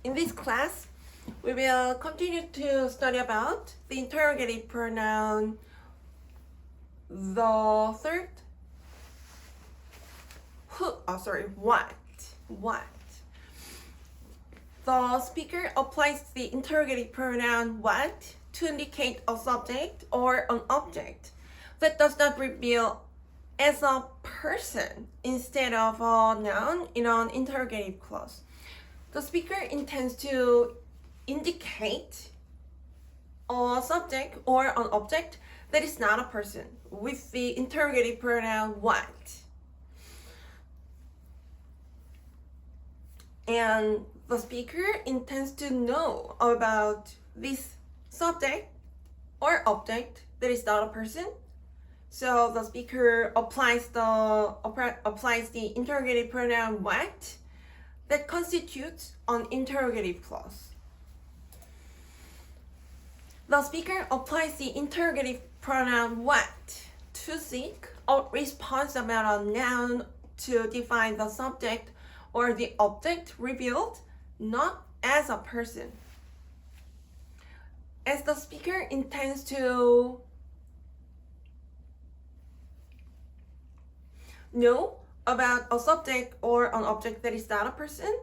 In this class, we will continue to study about the interrogative pronoun, the third, what. The speaker applies the interrogative pronoun what to indicate a subject or an object that does not reveal as a person instead of a noun in an interrogative clause. The speaker intends to indicate a subject or an object that is not a person with the interrogative pronoun what. And the speaker intends to know about this subject or object that is not a person. So the speaker applies the interrogative pronoun what that constitutes an interrogative clause. The speaker applies the interrogative pronoun what to seek a response about a noun to define the subject or the object revealed not as a person. As the speaker intends to know about a subject or an object that is not a person,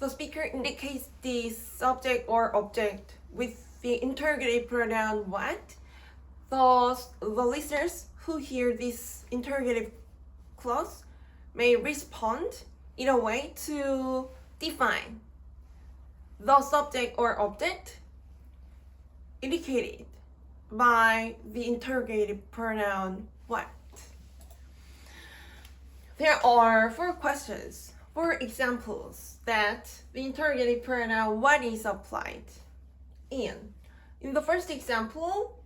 the speaker indicates the subject or object with the interrogative pronoun what. The listeners who hear this interrogative clause may respond in a way to define the subject or object indicated by the interrogative pronoun what. There are 4 questions, 4 examples that the interrogative pronoun what is applied in. In the first example,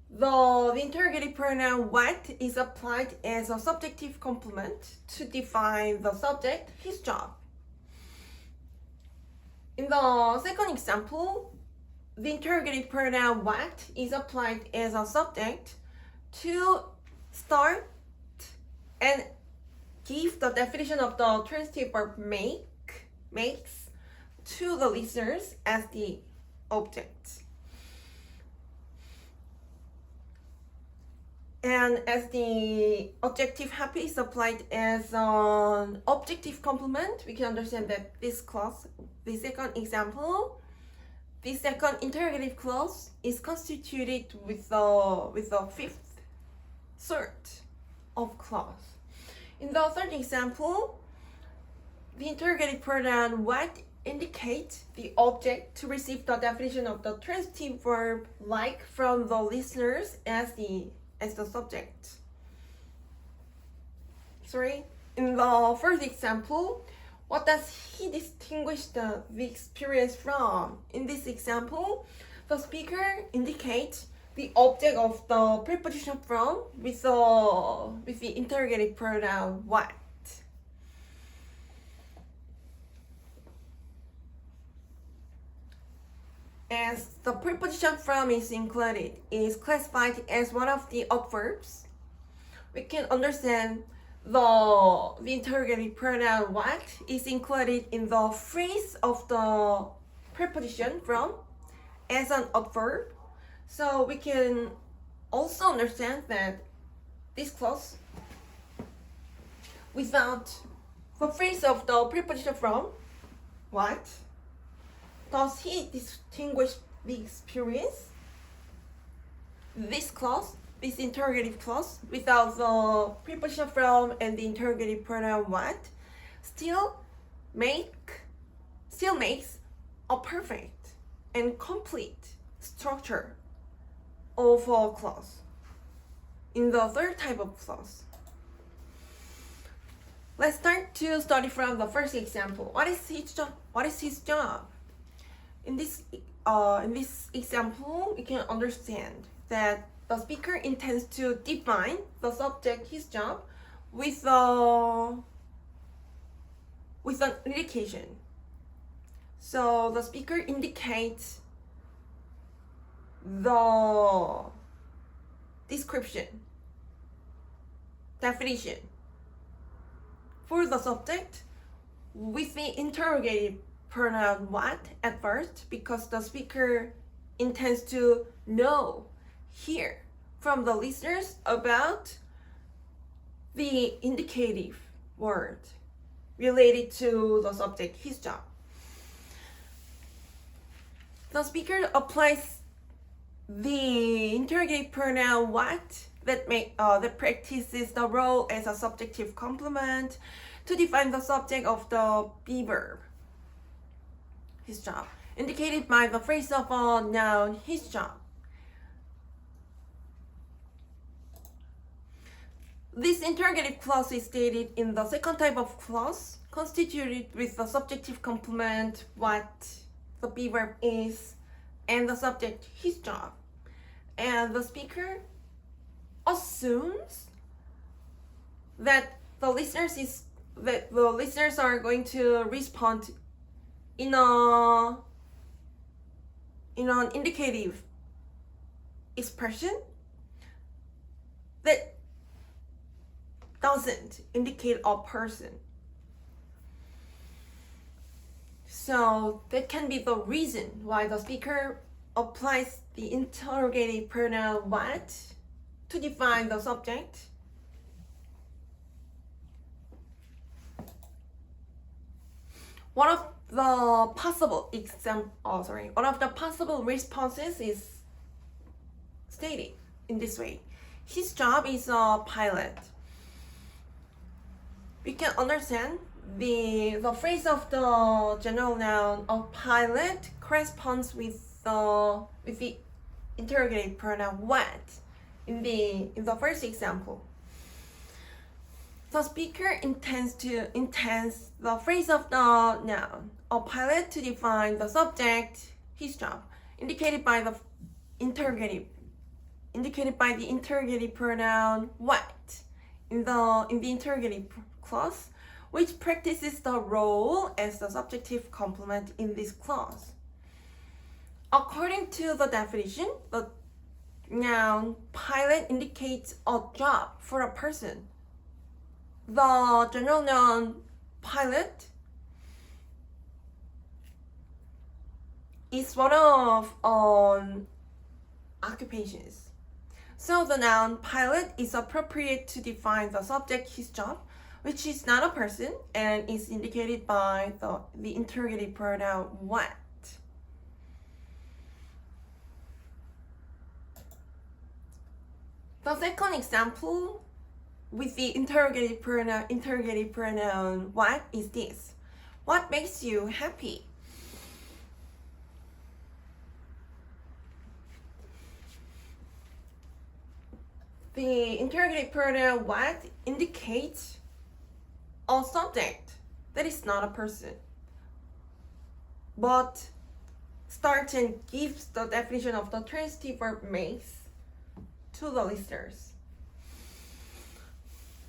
the interrogative pronoun what is applied as a subjective complement to define the subject, his job. In the second example, the interrogative pronoun what is applied as a subject to start and give the definition of the transitive verb makes to the listeners as the object. And as the adjective happy is applied as an objective complement, we can understand that this clause, the second example, the second interrogative clause is constituted with the fifth sort of clause. In the third example, the interrogative pronoun what indicates the object to receive the definition of the transitive verb like from the listeners as the subject. In the first example, what does he distinguish the experience from? In this example, the speaker indicates the object of the preposition from with the interrogative pronoun what. As the preposition from is classified as one of the adverbs, we can understand the interrogative pronoun what is included in the phrase of the preposition from as an adverb. So we can also understand that this clause, without the phrase of the preposition from what, does he distinguish the experience? This clause, this interrogative clause, without the preposition from and the interrogative pronoun what, still makes a perfect and complete structure of a clause. In the third type of clause, let's start to study from the first example. What is his job? In this example, we can understand that the speaker intends to define the subject, his job, with an indication. So the speaker indicates the description definition for the subject with the interrogative pronoun what at first, because the speaker intends to know, hear from the listeners about the indicative word related to the subject, his job. The speaker applies the interrogative pronoun what that practices the role as a subjective complement to define the subject of the be verb, his job, indicated by the phrase of a noun, his job. This interrogative clause is stated in the second type of clause, constituted with the subjective complement what the be verb is and the subject, his job. And the speaker assumes that the listeners are going to respond in an indicative expression that doesn't indicate a person. So that can be the reason why the speaker applies the interrogative pronoun what to define the subject. One of the possible responses is stated in this way. His job is a pilot. We can understand the phrase of the general noun of pilot corresponds with the interrogative pronoun what in the first example. The speaker intends the phrase of the noun of pilot to define the subject, his job, indicated by the interrogative pronoun what in the interrogative clause, which practices the role as the subjective complement in this clause. According to the definition, the noun pilot indicates a job for a person. The general noun pilot is one of occupations. So the noun pilot is appropriate to define the subject, his job, which is not a person and is indicated by the interrogative pronoun what. The second example with the interrogative pronoun what is this. What makes you happy? The interrogative pronoun what indicates a subject that is not a person, but starts and gives the definition of the transitive verb makes to the listeners.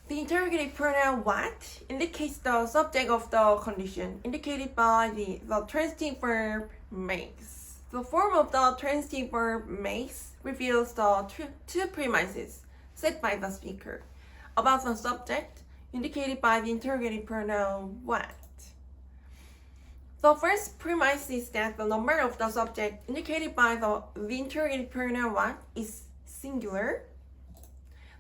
The interrogative pronoun what indicates the subject of the condition, indicated by the transitive verb makes. The form of the transitive verb makes reveals the two premises set by the speaker about the subject, indicated by the interrogative pronoun what. The first premise is that the number of the subject indicated by the interrogative pronoun what is singular.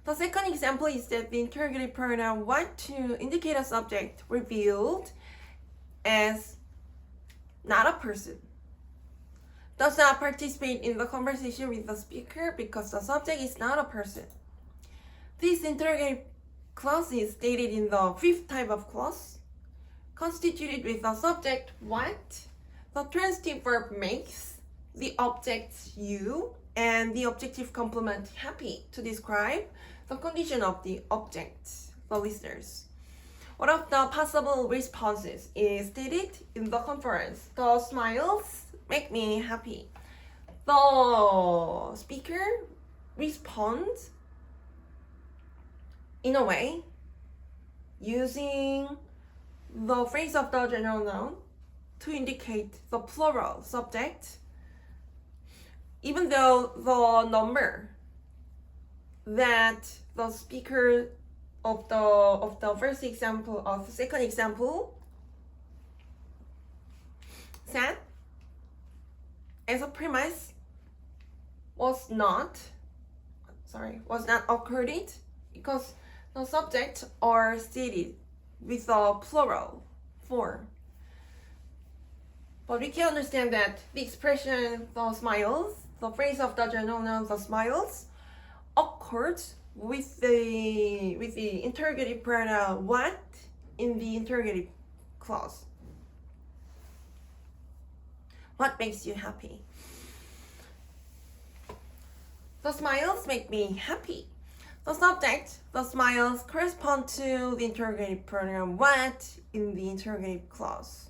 The second example is that the interrogative pronoun what to indicate a subject revealed as not a person does not participate in the conversation with the speaker because the subject is not a person. This interrogative clause is stated in the fifth type of clause, constituted with the subject what, the transitive verb makes, the objects you, and the objective complement happy to describe the condition of the object, the listeners. One of the possible responses is stated in the conference. The smiles make me happy. The speaker responds in a way using the phrase of the general noun to indicate the plural subject, even though the number that the speaker of the first example of the second example. Said as a premise was not occurred because the subject are stated with a plural form. But we can understand that the expression the smiles, the phrase of the general noun the smiles, occurred with the interrogative pronoun what in the interrogative clause. What makes you happy? The smiles make me happy. The subject, the smiles, correspond to the interrogative pronoun what in the interrogative clause.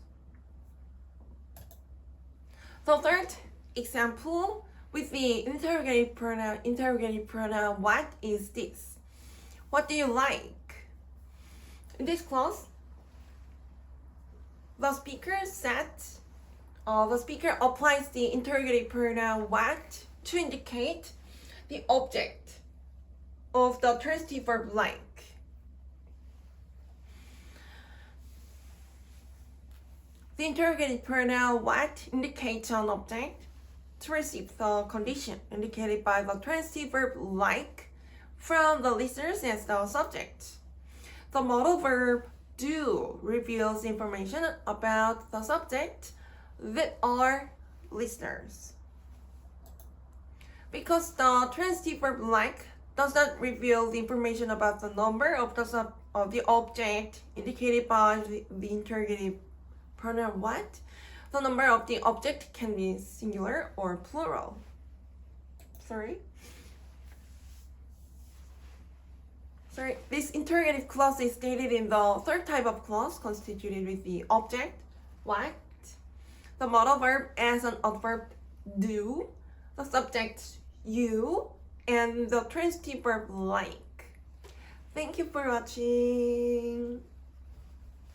The third example with the interrogative pronoun what is this? What do you like? In this clause, the speaker applies the interrogative pronoun what to indicate the object of the transitive verb like. The interrogative pronoun what indicates an object to receive the condition indicated by the transitive verb like from the listeners as the subject. The modal verb do reveals information about the subject that are listeners. Because the transitive verb like does not reveal the information about the number of the object indicated by the interrogative pronoun what, the number of the object can be singular or plural. This interrogative clause is stated in the third type of clause constituted with the object what, the modal verb as an adverb do, the subject you, and the transitive verb like. Thank you for watching.